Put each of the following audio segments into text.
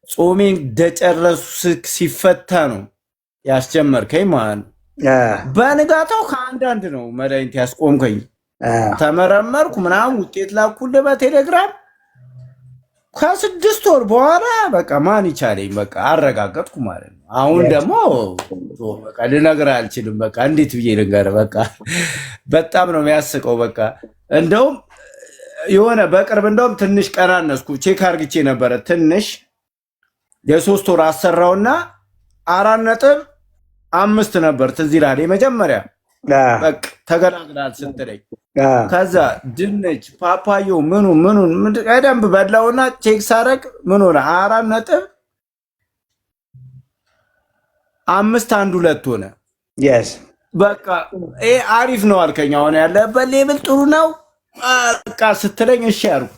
ጾሜን እንደጨረሱ ሲፈታ ነው ያስጀመርከኝ ማለት ነው። በንጋታው ከአንዳንድ ነው መድኃኒት ያስቆምከኝ። ተመረመርኩ ምናምን ውጤት ላኩልህ በቴሌግራም። ከ6 ወር በኋላ በቃ ማን ይቻለኝ በቃ አረጋገጥኩ ማለት ነው። አሁን ደግሞ በቃ ልነግርህ አልችልም። በቃ እንዴት ብዬ ልንገርህ? በቃ በጣም ነው የሚያስቀው። በቃ እንደውም የሆነ በቅርብ እንደውም ትንሽ ቀናነስኩ። ቼክ አርግቼ ነበረ ትንሽ የ3 ወር አሰራውና 4.5 ነበር ትዝ ይልሃል የመጀመሪያ በቃ ተገላግላል ስትለኝ። ከዛ ድንች ፓፓዮ ምኑን ቀደም በላውና ቼክ ሳረግ ምን ሆነ 4.512 ሆነ። በቃ አሪፍ ነው አልከኝ። አሁን ያለበት ሌብል ጥሩ ነው በቃ ስትለኝ እሺ አልኩ።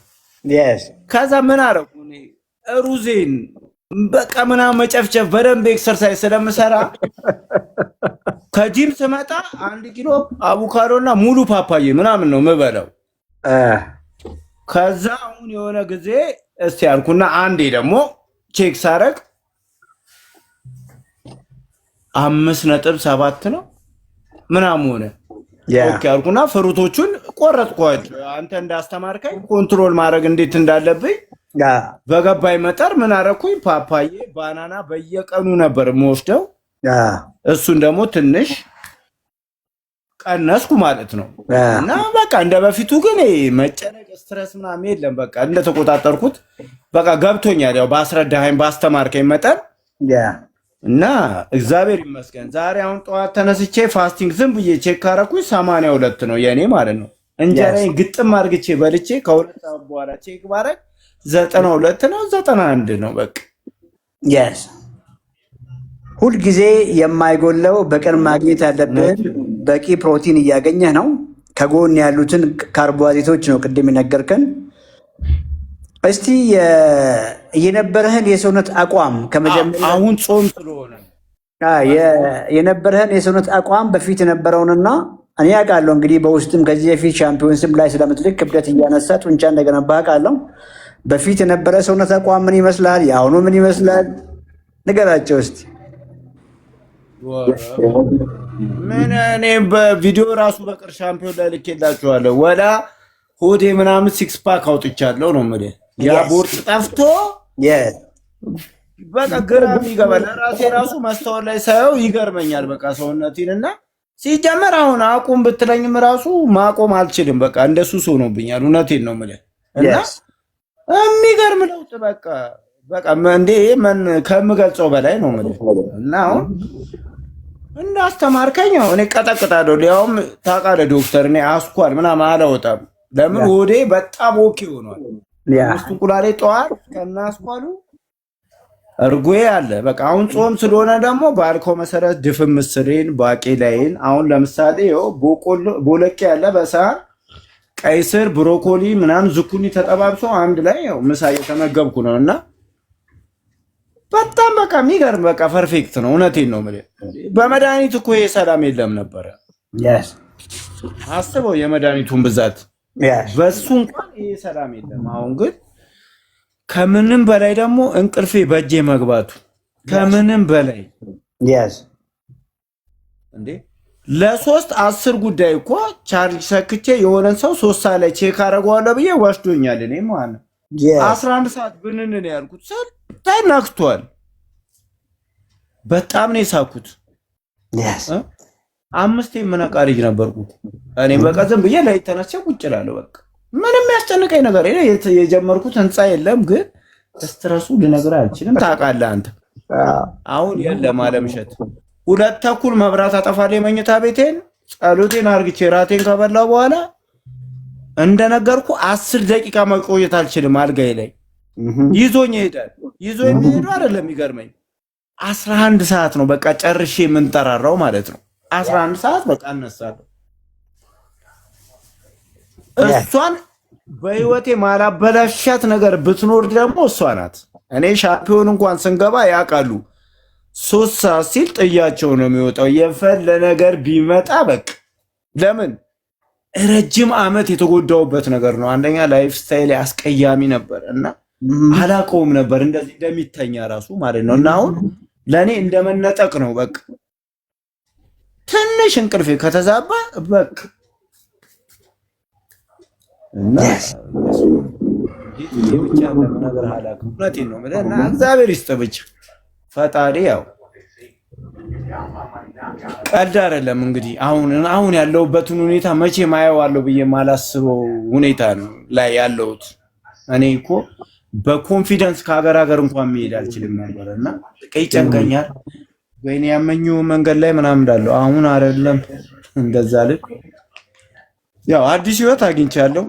ከዛ ምን አደረኩ ሩዜን በቃ ምናምን መጨፍጨፍ በደንብ ኤክሰርሳይዝ ስለምሰራ ከጂም ስመጣ 1 ኪሎ አቮካዶና ሙሉ ፓፓዬ ምናምን ነው የምበላው። ከዛ አሁን የሆነ ጊዜ እስቲ አልኩና አንዴ ደግሞ ቼክ ሳረግ 5.7 ነው ምናምን ሆነ። ኦኬ አልኩና ፍሩቶቹን ቆረጥኳቸው። አንተ እንዳስተማርከኝ ኮንትሮል ማድረግ እንዴት እንዳለብኝ በገባይ መጠር ምን አደረኩኝ? ፓፓዬ ባናና በየቀኑ ነበር የምወስደው። እሱን ደግሞ ትንሽ ቀነስኩ ማለት ነው። እና በቃ እንደ በፊቱ ግን መጨነቅ ስትረስ ምናምን የለም። በቃ እንደተቆጣጠርኩት በቃ ገብቶኛል። ያው ባስረዳኸኝ ባስተማርከኝ መጠን እና እግዚአብሔር ይመስገን ዛሬ አሁን ጠዋት ተነስቼ ፋስቲንግ ዝም ብዬ ቼክ ካረኩኝ 82 ነው የኔ ማለት ነው። እንጀራዬን ግጥም አድርግቼ በልቼ ከ2 ሰዓት በኋላ ቼክ ባረግ 92 ነው 91 ነው በቃ ሁልጊዜ የማይጎለው በቀን ማግኘት ያለብን በቂ ፕሮቲን እያገኘህ ነው። ከጎን ያሉትን ካርቦሃይድሬቶች ነው ቅድም የነገርከን። እስቲ የነበረህን የሰውነት አቋም ከመጀመሪያ አሁን ጾም ስለሆነ የነበረህን የሰውነት አቋም በፊት የነበረውንና እኔ አውቃለሁ እንግዲህ በውስጥም ከዚህ በፊት ቻምፒዮንስም ላይ ስለምትልክ ክብደት እያነሳ ጡንቻ እንደገነባ አውቃለሁ። በፊት የነበረ ሰውነት አቋም ምን ይመስላል? የአሁኑ ምን ይመስላል? ንገራቸው እስቲ። ምን እኔ በቪዲዮ ራሱ በቅር ሻምፒዮን ላይ ልኬላችኋለሁ። ወላ ሆዴ ምናምን 6 ፓክ አውጥቻለሁ ነው የምልህ። ያ ቦርጭ ጠፍቶ በቃ ግራም ይገባል። ለራሴ ራሱ ማስተዋል ላይ ሳየው ይገርመኛል በቃ ሰውነቴን። እና ሲጀመር አሁን አቁም ብትለኝም ራሱ ማቆም አልችልም። በቃ እንደሱ ሆኖብኛል። እውነቴን ነው የምልህ። እና የሚገርም ለውጥ በቃ እንዴ ምን ከምገልጸው በላይ ነው የምልህ። እና አሁን እንዳስተማርከኝ እኔ ቀጠቅጣለሁ። ሊያውም ታውቃለህ ዶክተር እኔ አስኳል ምናምን አላወጣም። ለምን ሆዴ በጣም ኦኬ ሆኗል። እንቁላሌ ጠዋት ከናስኳሉ እርጎዬ አለ። በቃ አሁን ጾም ስለሆነ ደግሞ ባልከው መሰረት ድፍን ምስሬን ባቄላዬን አሁን ለምሳሌ ቦለቄ ያለ በሰሃን ቀይ ስር ብሮኮሊ ምናምን ዝኩኒ ተጠባብሶ አንድ ላይ ምሳ እየተመገብኩ ነው። እና በጣም በቃ የሚገርም በቃ ፐርፌክት ነው። እውነቴን ነው የምልህ። በመድኃኒት እኮ ይሄ ሰላም የለም ነበረ። አስበው የመድኃኒቱን ብዛት በሱ እንኳን ይሄ ሰላም የለም። አሁን ግን ከምንም በላይ ደግሞ እንቅልፌ በእጄ መግባቱ ከምንም በላይ እንዴ ለ3-10 ጉዳይ እኮ ቻርጅ ሰክቼ የሆነን ሰው 3 ሰዓት ላይ ቼክ አደርገዋለሁ ብዬ ወስዶኛል። እኔ ማለት ነው 11 ሰዓት ብንን ነው ያልኩት። ሰል ተነክቷል። በጣም ነው የሳኩት። 5 የምነቃ ልጅ ነበርኩ እኔ። በቃ ዝም ብዬ ላይ ተነስቼ ቁጭ እላለሁ። በቃ ምንም ያስጨንቀኝ ነገር የጀመርኩት ህንፃ የለም። ግን ስትረሱ ልነግርህ አልችልም። ታውቃለህ አንተ አሁን የለም አለምሸት 2 ተኩል መብራት አጠፋለሁ የመኝታ ቤቴን ጸሎቴን አርግቼ ራቴን ከበላው በኋላ እንደነገርኩ 10 ደቂቃ መቆየት አልችልም። አልጋዬ ላይ ይዞኝ ይሄዳል። ይዞኝ የሚሄደው አይደለም የሚገርመኝ 11 ሰዓት ነው በቃ ጨርሼ የምንጠራራው ማለት ነው። 11 ሰዓት በቃ እነሳለሁ። እሷን በህይወቴ ማላበላሻት ነገር ብትኖር ደግሞ እሷ ናት። እኔ ሻምፒዮን እንኳን ስንገባ ያውቃሉ 3 ሰዓት ሲል ጥያቸው ነው የሚወጣው። የፈለ ነገር ቢመጣ በቃ ለምን ረጅም ዓመት የተጎዳውበት ነገር ነው። አንደኛ ላይፍ ስታይል አስቀያሚ ነበር እና አላውቀውም ነበር እንደዚህ እንደሚተኛ ራሱ ማለት ነው። እና አሁን ለእኔ እንደመነጠቅ ነው በቃ ትንሽ እንቅልፌ ከተዛባ በቃ እና ብቻ ነገር አላውቅም። እውነቴን ነው የምልህ እና እግዚአብሔር ይስጥ ብቻ ፈጣሪ ያው ቀልድ አይደለም እንግዲህ አሁን ያለሁበትን ሁኔታ መቼ ማየዋለሁ ብዬ ማላስበው ሁኔታ ነው ላይ ያለሁት። እኔ እኮ በኮንፊደንስ ከሀገር እንኳን መሄድ አልችልም ነበር እና ይጨንቀኛል። ወይኔ ያመኘው መንገድ ላይ ምናምን እንዳለው አሁን አይደለም እንደዛ ልክ ያው አዲስ ህይወት አግኝቻለሁ።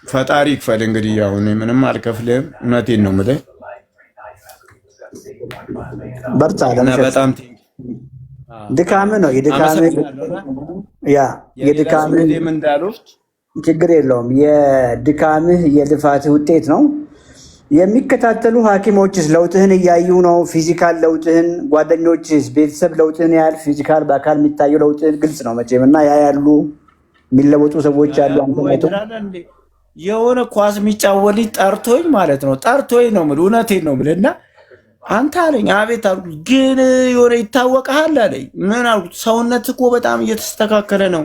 ፈጣሪ ይክፈል እንግዲህ ያው እኔ ምንም አልከፍልም። እውነቴን ነው የምልህ በርታ። በጣም ድካምህ ነው የድካምህ እንዳሉት ችግር የለውም። የድካምህ የልፋትህ ውጤት ነው። የሚከታተሉ ሐኪሞችስ ለውጥህን እያዩ ነው? ፊዚካል ለውጥህን፣ ጓደኞችስ፣ ቤተሰብ ለውጥህን ያህል ፊዚካል በአካል የሚታየው ለውጥህን ግልጽ ነው መቼም እና ያሉ የሚለወጡ ሰዎች አሉ። የሆነ ኳስ የሚጫወት ልጅ ጠርቶኝ ማለት ነው ጠርቶኝ ነው የምልህ እውነቴን ነው የምልህ እና አንተ አለኝ አቤት አልኩት። ግን የሆነ ይታወቅሃል አለኝ። ምን አልኩት? ሰውነት እኮ በጣም እየተስተካከለ ነው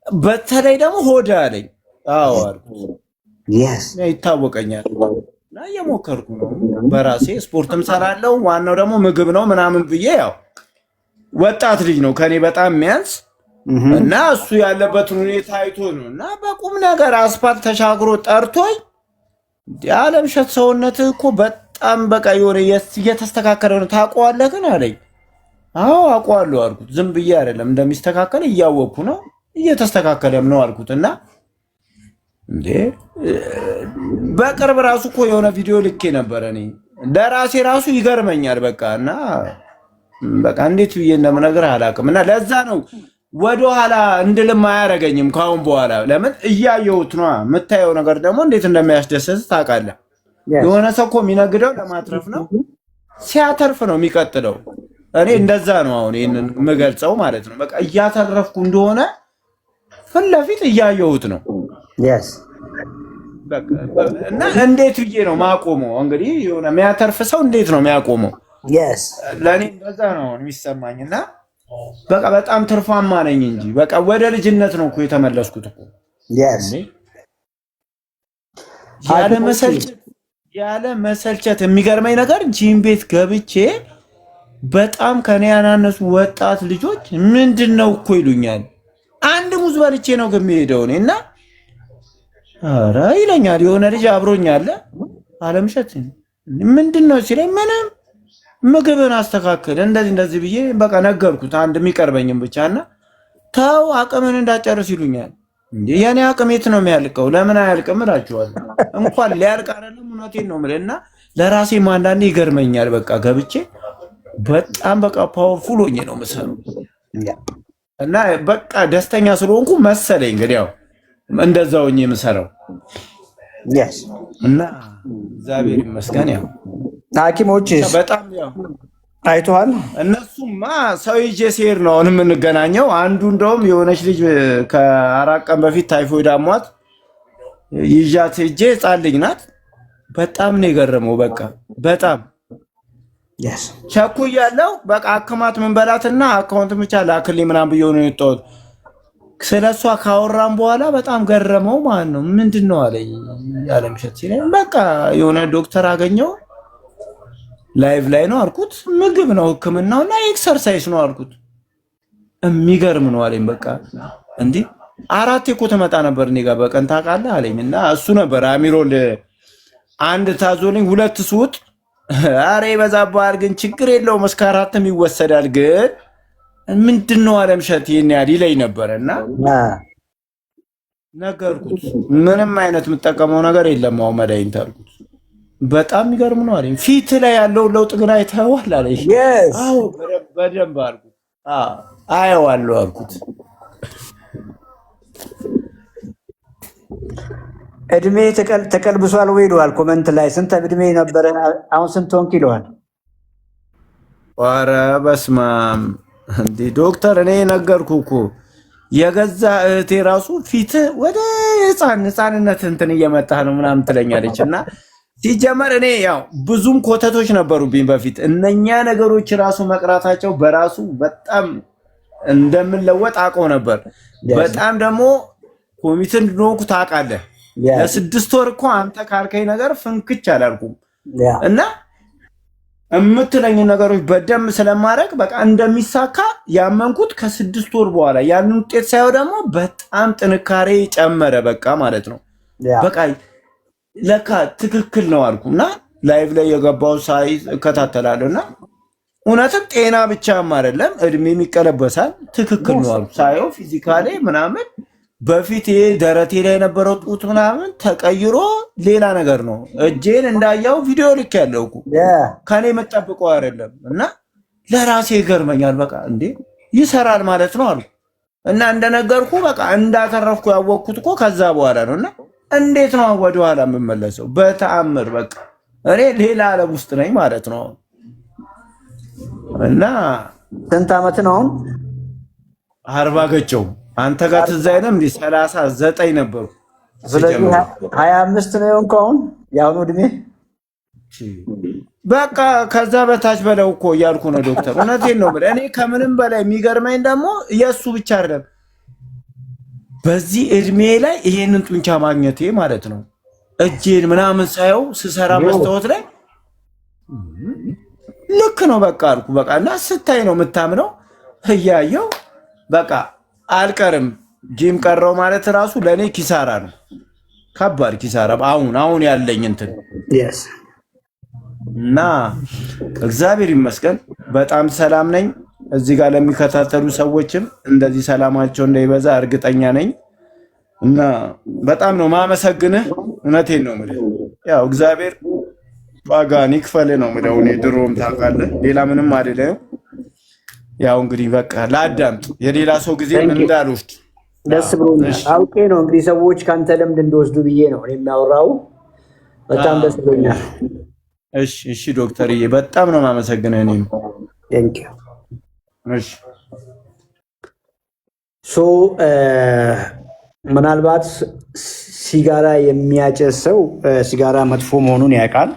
በተለይ ደግሞ ሆድ አለኝ። አዎ አልኩት ይታወቀኛል እና እየሞከርኩ ነው በራሴ ስፖርትም ሰራለሁ። ዋናው ደግሞ ምግብ ነው ምናምን ብዬ ያው ወጣት ልጅ ነው ከኔ በጣም የሚያንስ እና እሱ ያለበትን ሁኔታ አይቶ ነው እና በቁም ነገር አስፓልት ተሻግሮ ጠርቶኝ የዓለምሸት ሰውነት እኮ በጣም በቃ የሆነ እየተስተካከለ ነው ታውቀዋለህ ግን አለኝ። አዎ አውቀዋለሁ አልኩት። ዝም ብዬ አይደለም እንደሚስተካከል እያወቅኩ ነው እየተስተካከለም ነው አልኩት። እና እንዴ በቅርብ ራሱ እኮ የሆነ ቪዲዮ ልኬ ነበር እኔ ለራሴ ራሱ ይገርመኛል በቃ እና በቃ እንዴት ብዬ እንደምነግርህ አላውቅም። እና ለዛ ነው ወደኋላ እንድልም አያደርገኝም ካሁን በኋላ ለምን እያየሁት ነው። የምታየው ነገር ደግሞ እንዴት እንደሚያስደስት ታውቃለህ። የሆነ ሰው እኮ የሚነግደው ለማትረፍ ነው፣ ሲያተርፍ ነው የሚቀጥለው። እኔ እንደዛ ነው አሁን ይህንን የምገልጸው ማለት ነው። በቃ እያተረፍኩ እንደሆነ ፊት ለፊት እያየሁት ነው እና እንዴት ብዬ ነው ማቆመው? እንግዲህ የሆነ የሚያተርፍ ሰው እንዴት ነው የሚያቆመው? ለእኔ እንደዛ ነው የሚሰማኝ እና በቃ በጣም ትርፋማ ነኝ እንጂ በቃ ወደ ልጅነት ነው እኮ የተመለስኩት እኮ ያለ መሰልቸት። የሚገርመኝ ነገር ጂም ቤት ገብቼ በጣም ከኔ ያናነሱ ወጣት ልጆች ምንድን ነው እኮ ይሉኛል። አንድ ሙዝ በልቼ ነው ግን የምሄደው እኔ እና ኧረ ይለኛል የሆነ ልጅ አብሮኛል ዓለምሸት ምንድን ነው ሲለኝ ምንም ምግብን አስተካክል እንደዚህ ብዬ በቃ ነገርኩት። አንድ የሚቀርበኝም ብቻና ተው አቅምን እንዳጨርስ ይሉኛል። እንዴ የኔ አቅም የት ነው የሚያልቀው? ለምን አያልቅም እላችኋለሁ። እንኳን ሊያልቅ አይደለም እውነቴን ነው የምልህ እና ለራሴም አንዳንዴ ይገርመኛል። በቃ ገብቼ በጣም በቃ ፓወርፉል ሆኜ ነው የምሰራው እና በቃ ደስተኛ ስለሆንኩ መሰለኝ እንግዲህ ያው እንደዛ ሆኜ የምሰራው እና እግዚአብሔር ይመስገን። ያው ሐኪሞች በጣም ያው አይተዋል። እነሱማ ሰው ይዤ ሲሄድ ነው አሁን የምንገናኘው። አንዱ እንደውም የሆነች ልጅ ከ4 ቀን በፊት ታይፎይድ አሟት ይዣት ሄጄ ሕፃን ልጅ ናት። በጣም ነው የገረመው። በቃ በጣም ቸኩያለሁ። በቃ አክማት ምን በላትና አካውንት ብቻ ላክልኝ ምናምን ብዬ ነው የወጣሁት። ስለሷ ካወራን በኋላ በጣም ገረመው ማለት ነው። ምንድን ነው አለኝ ዓለምሸት ሲለኝ በቃ የሆነ ዶክተር አገኘው ላይቭ ላይ ነው አልኩት። ምግብ ነው ህክምናው እና ኤክሰርሳይዝ ነው አልኩት። የሚገርም ነው አለኝ። በቃ እንዲህ 4 እኮ ትመጣ ነበር እኔ ጋር በቀን ታውቃለህ አለኝ። እና እሱ ነበር አሚሮል 1 ታዞልኝ 2 ስውጥ አሬ ይበዛብሃል ግን ችግር የለውም እስከ 4ም ይወሰዳል ግን ምንድን ነው ዓለምሸት ይሄን ያህል ይለኝ ነበር። እና ነገርኩት ምንም አይነት የምጠቀመው ነገር የለም አሁን መድኃኒት አልኩት። በጣም የሚገርም ነው አለኝ። ፊት ላይ ያለው ለውጥ ግን አይተኸዋል አለኝ። አዎ በደንብ አልኩት። አየዋለሁ አልኩት። እድሜ ተቀልብሷል ወይ ይለዋል ኮመንት ላይ። ስንት እድሜ ነበረ አሁን ስንት ሆንክ ይለዋል። ኧረ በስመ አብ እንዴ ዶክተር እኔ ነገርኩህ እኮ የገዛ እህቴ ራሱ ፊት ወደ ህፃንነት እንትን እየመጣ ነው ምናምን ትለኛለች። እና ሲጀመር እኔ ያው ብዙም ኮተቶች ነበሩብኝ በፊት። እነኛ ነገሮች ራሱ መቅራታቸው በራሱ በጣም እንደምንለወጥ አውቀው ነበር። በጣም ደግሞ ኮሚትድ እንደሆንኩ ታውቃለህ። ለ6 ወር እኮ አንተ ካልከኝ ነገር ፍንክች አላልኩም እና የምትለኝ ነገሮች በደንብ ስለማድረግ በቃ እንደሚሳካ ያመንኩት ከ6 ወር በኋላ ያንን ውጤት ሳይሆን ደግሞ በጣም ጥንካሬ ጨመረ። በቃ ማለት ነው በቃ ለካ ትክክል ነው አልኩ እና ላይቭ ላይ የገባው ሳይ እከታተላለሁ እና እውነትም ጤና ብቻም አይደለም እድሜም ይቀለበሳል። ትክክል ነው አልኩ ሳየው ፊዚካሌ ምናምን በፊት ይሄ ደረቴ ላይ የነበረው ጡት ምናምን ተቀይሮ ሌላ ነገር ነው። እጄን እንዳያው ቪዲዮ ልክ ያለው እኮ ከኔ የምጠብቀው አይደለም እና ለራሴ ይገርመኛል። በቃ እንዴ ይሰራል ማለት ነው አልኩ እና እንደነገርኩ በቃ እንዳተረፍኩ ያወቅኩት እኮ ከዛ በኋላ ነው። እና እንዴት ነው ወደኋላ የምመለሰው? በተአምር በቃ እኔ ሌላ ዓለም ውስጥ ነኝ ማለት ነው። እና ስንት ዓመት ነው አሁን? 40 ገጨው አንተ ጋር ትዝ አይልም? 39 ነበሩ። ስለዚህ 25 ነው የሆንከው አሁን የአሁኑ እድሜ። በቃ ከዛ በታች በለው እኮ እያልኩ ነው ዶክተር። እውነቴን ነው ብለህ እኔ ከምንም በላይ የሚገርመኝ ደግሞ የእሱ ብቻ አይደለም በዚህ እድሜ ላይ ይሄንን ጡንቻ ማግኘቴ ማለት ነው። እጄን ምናምን ሳየው ስሰራ መስታወት ላይ ልክ ነው በቃ አልኩ። በቃ እና ስታይ ነው የምታምነው። እያየው በቃ አልቀርም ጂም ቀረው ማለት ራሱ ለኔ ኪሳራ ነው፣ ከባድ ኪሳራ። አሁን ያለኝ እንትን እና እግዚአብሔር ይመስገን በጣም ሰላም ነኝ። እዚህ ጋር ለሚከታተሉ ሰዎችም እንደዚህ ሰላማቸው እንዳይበዛ እርግጠኛ ነኝ እና በጣም ነው ማመሰግንህ። እውነቴን ነው የምልህ። ያው እግዚአብሔር ዋጋን ይክፈልህ ነው የምለው። እኔ ድሮም ታውቃለህ ሌላ ምንም አይደለም። ያው እንግዲህ በቃ ላዳምጥ የሌላ ሰው ጊዜ እንዳልወስድ ደስ ብሎኛል። አውቄ ነው እንግዲህ ሰዎች ካንተ ልምድ እንደወስዱ ብዬ ነው እኔ የሚያወራው። በጣም ደስ ብሎኛል። እሺ ዶክተርዬ በጣም ነው የማመሰግነው። እኔም ቴንኪው። እሺ ምናልባት ሲጋራ የሚያጨስ ሰው ሲጋራ መጥፎ መሆኑን ያውቃል።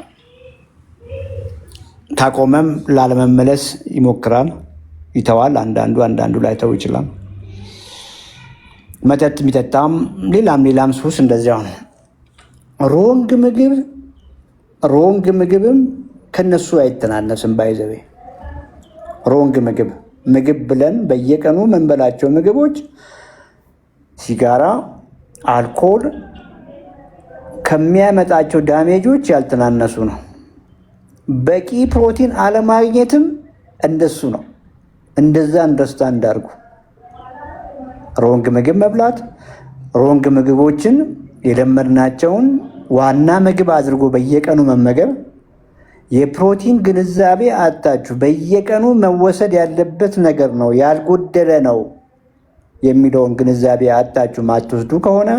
ታቆመም ላለመመለስ ይሞክራል፣ ይተዋል። አንዳንዱ ላይተው ይችላል። መጠጥ የሚጠጣም ሌላም ሱስ እንደዚያው ነው። ሮንግ ምግብም ከነሱ አይተናነስም። ባይዘቤ ሮንግ ምግብ ብለን በየቀኑ መንበላቸው ምግቦች ሲጋራ፣ አልኮል ከሚያመጣቸው ዳሜጆች ያልተናነሱ ነው። በቂ ፕሮቲን አለማግኘትም እንደሱ ነው። እንደዛ አንደርስታንድ አድርጉ። ሮንግ ምግብ መብላት፣ ሮንግ ምግቦችን የለመድናቸውን ዋና ምግብ አድርጎ በየቀኑ መመገብ፣ የፕሮቲን ግንዛቤ አጣችሁ። በየቀኑ መወሰድ ያለበት ነገር ነው ያልጎደለ ነው የሚለውን ግንዛቤ አጣችሁ ማትወስዱ ከሆነ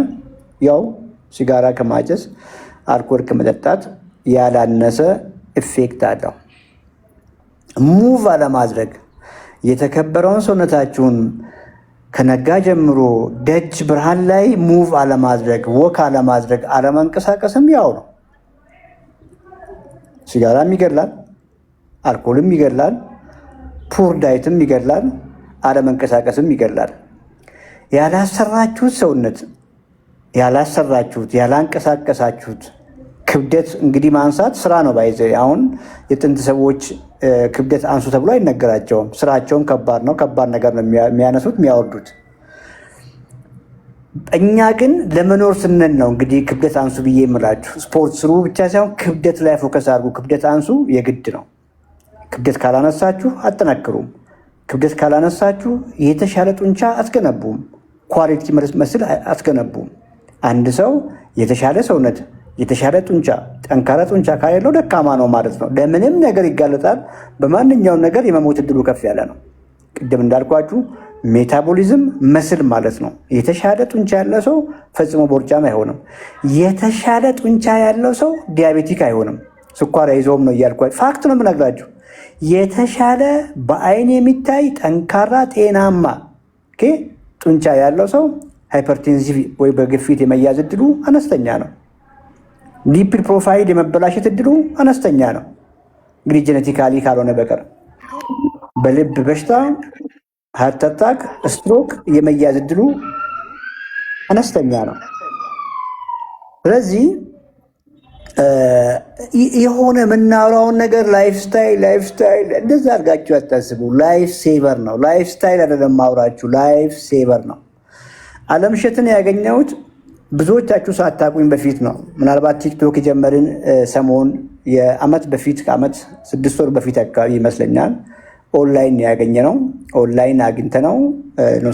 ያው ሲጋራ ከማጨስ አልኮል ከመጠጣት ያላነሰ ኢፌክት አለው። ሙቭ አለማድረግ፣ የተከበረውን ሰውነታችሁን ከነጋ ጀምሮ ደጅ ብርሃን ላይ ሙቭ አለማድረግ፣ ወክ አለማድረግ፣ አለመንቀሳቀስም ያው ነው። ሲጋራም ይገላል፣ አልኮልም ይገላል፣ ፑር ዳይትም ይገላል፣ አለመንቀሳቀስም ይገላል። ያላሰራችሁት ሰውነት ያላንቀሳቀሳችሁት ክብደት እንግዲህ ማንሳት ስራ ነው። ባይዘ አሁን የጥንት ሰዎች ክብደት አንሱ ተብሎ አይነገራቸውም። ስራቸውን ከባድ ነው። ከባድ ነገር ነው የሚያነሱት የሚያወርዱት። እኛ ግን ለመኖር ስንል ነው እንግዲህ ክብደት አንሱ ብዬ የምላችሁ። ስፖርት ስሩ ብቻ ሳይሆን ክብደት ላይ ፎከስ አድርጉ። ክብደት አንሱ የግድ ነው። ክብደት ካላነሳችሁ አጠናክሩም። ክብደት ካላነሳችሁ የተሻለ ጡንቻ አትገነቡም። ኳሊቲ መስል አትገነቡም። አንድ ሰው የተሻለ ሰውነት፣ የተሻለ ጡንቻ፣ ጠንካራ ጡንቻ ካሌለው ደካማ ነው ማለት ነው። ለምንም ነገር ይጋለጣል። በማንኛውም ነገር የመሞት እድሉ ከፍ ያለ ነው። ቅድም እንዳልኳችሁ ሜታቦሊዝም መስል ማለት ነው። የተሻለ ጡንቻ ያለ ሰው ፈጽሞ ቦርጫም አይሆንም። የተሻለ ጡንቻ ያለው ሰው ዲያቤቲክ አይሆንም። ስኳር አይዞም ነው እያልኳችሁ ፋክት ነው የምነግራችሁ። የተሻለ በአይን የሚታይ ጠንካራ ጤናማ ጡንቻ ያለው ሰው ሃይፐርቴንሲቭ ወይ በግፊት የመያዝ እድሉ አነስተኛ ነው። ሊፒድ ፕሮፋይል የመበላሸት እድሉ አነስተኛ ነው። እንግዲህ ጄኔቲካሊ ካልሆነ በቀር በልብ በሽታ ሃርት አታክ፣ ስትሮክ የመያዝ እድሉ አነስተኛ ነው። ስለዚህ የሆነ የምናወራውን ነገር ላይፍ ስታይል እንደዛ አድርጋችሁ አታስቡ። ላይፍ ሴቨር ነው። ላይፍ ስታይል አይደለም ማውራችሁ፣ ላይፍ ሴቨር ነው። አለምሸትን ያገኘሁት ብዙዎቻችሁ ሳታውቁኝ በፊት ነው። ምናልባት ቲክቶክ የጀመርን ሰሞን የአመት በፊት ከአመት 6 ወር በፊት አካባቢ ይመስለኛል ኦንላይን ያገኘ ነው። ኦንላይን አግኝተ ነው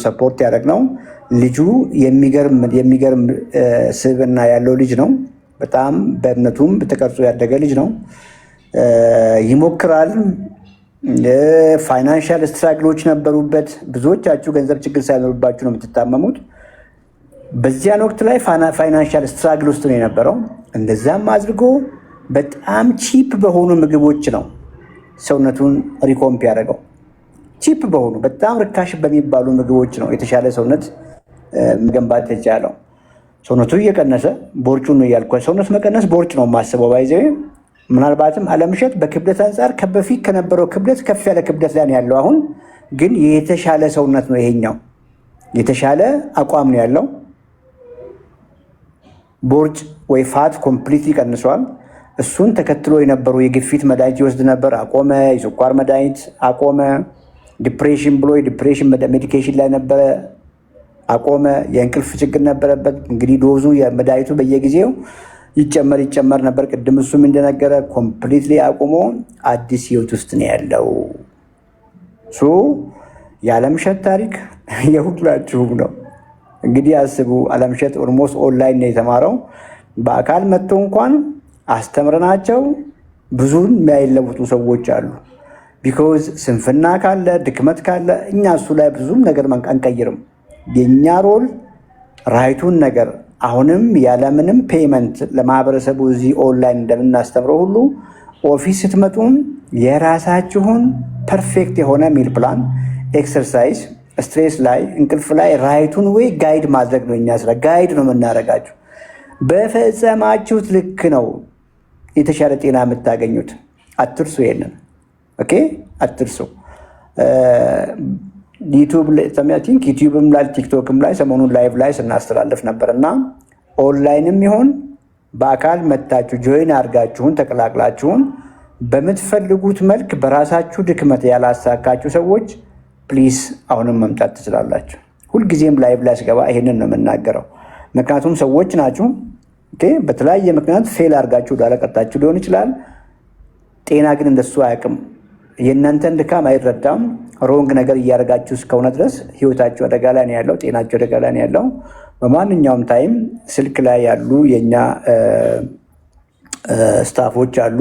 ሰፖርት ያደረግ ነው። ልጁ የሚገርም ስብዕና ያለው ልጅ ነው። በጣም በእምነቱም ተቀርጾ ያደገ ልጅ ነው። ይሞክራል። ፋይናንሻል ስትራግሎች ነበሩበት። ብዙዎቻችሁ ገንዘብ ችግር ሳይኖርባችሁ ነው የምትታመሙት። በዚያን ወቅት ላይ ፋይናንሻል ስትራግል ውስጥ ነው የነበረው። እንደዛም አድርጎ በጣም ቺፕ በሆኑ ምግቦች ነው ሰውነቱን ሪኮምፕ ያደረገው። ቺፕ በሆኑ በጣም ርካሽ በሚባሉ ምግቦች ነው የተሻለ ሰውነት መገንባት የቻለው። ሰውነቱ እየቀነሰ ቦርጩ ነው እያልኩ፣ ሰውነት መቀነስ ቦርጭ ነው የማስበው። ባይዘ ምናልባትም አለምሸት በክብደት አንጻር በፊት ከነበረው ክብደት ከፍ ያለ ክብደት ላይ ያለው፣ አሁን ግን የተሻለ ሰውነት ነው ይሄኛው። የተሻለ አቋም ነው ያለው። ቦርጭ ወይ ፋት ኮምፕሊትሊ ቀንሷል። እሱን ተከትሎ የነበሩ የግፊት መድኃኒት ይወስድ ነበር፣ አቆመ። የስኳር መድኃኒት አቆመ። ዲፕሬሽን ብሎ የዲፕሬሽን ሜዲኬሽን ላይ ነበረ፣ አቆመ። የእንቅልፍ ችግር ነበረበት። እንግዲህ ዶዙ የመድኃኒቱ በየጊዜው ይጨመር ነበር። ቅድም እሱም እንደነገረ ኮምፕሊትሊ አቁሞ አዲስ ህይወት ውስጥ ነው ያለው። የአለምሸት ታሪክ የሁላችሁም ነው። እንግዲህ አስቡ፣ አለምሸት ኦልሞስት ኦንላይን ነው የተማረው። በአካል መጥቶ እንኳን አስተምረናቸው ብዙን የማይለውጡ ሰዎች አሉ። ቢኮዝ ስንፍና ካለ ድክመት ካለ እኛ እሱ ላይ ብዙም ነገር አንቀይርም። የእኛ ሮል ራይቱን ነገር አሁንም ያለምንም ፔይመንት ለማህበረሰቡ እዚህ ኦንላይን እንደምናስተምረው ሁሉ ኦፊስ ስትመጡም የራሳችሁን ፐርፌክት የሆነ ሚል ፕላን፣ ኤክሰርሳይዝ፣ ስትሬስ ላይ እንቅልፍ ላይ ራይቱን ወይ ጋይድ ማድረግ ነው። እኛ ስራ ጋይድ ነው የምናደርጋችሁ። በፈጸማችሁት ልክ ነው የተሻለ ጤና የምታገኙት። አትርሱ ይሄንን። ኦኬ አትርሱ። ዩቲዩብም ላይ ቲክቶክም ላይ ሰሞኑን ላይቭ ላይ ስናስተላልፍ ነበር እና ኦንላይንም ይሆን በአካል መታችሁ ጆይን አድርጋችሁን ተቀላቅላችሁን በምትፈልጉት መልክ በራሳችሁ ድክመት ያላሳካችሁ ሰዎች ፕሊስ አሁንም መምጣት ትችላላችሁ። ሁልጊዜም ላይቭ ላይ ስገባ ይሄንን ነው የምናገረው። ምክንያቱም ሰዎች ናችሁ። በተለያየ ምክንያት ፌል አድርጋችሁ ዳለቀጣችሁ ሊሆን ይችላል። ጤና ግን እንደሱ አያውቅም። የእናንተን ድካም አይረዳም። ሮንግ ነገር እያደረጋችሁ እስከሆነ ድረስ ህይወታችሁ አደጋ ላይ ነው ያለው፣ ጤናችሁ አደጋ ላይ ነው ያለው። በማንኛውም ታይም ስልክ ላይ ያሉ የእኛ ስታፎች አሉ።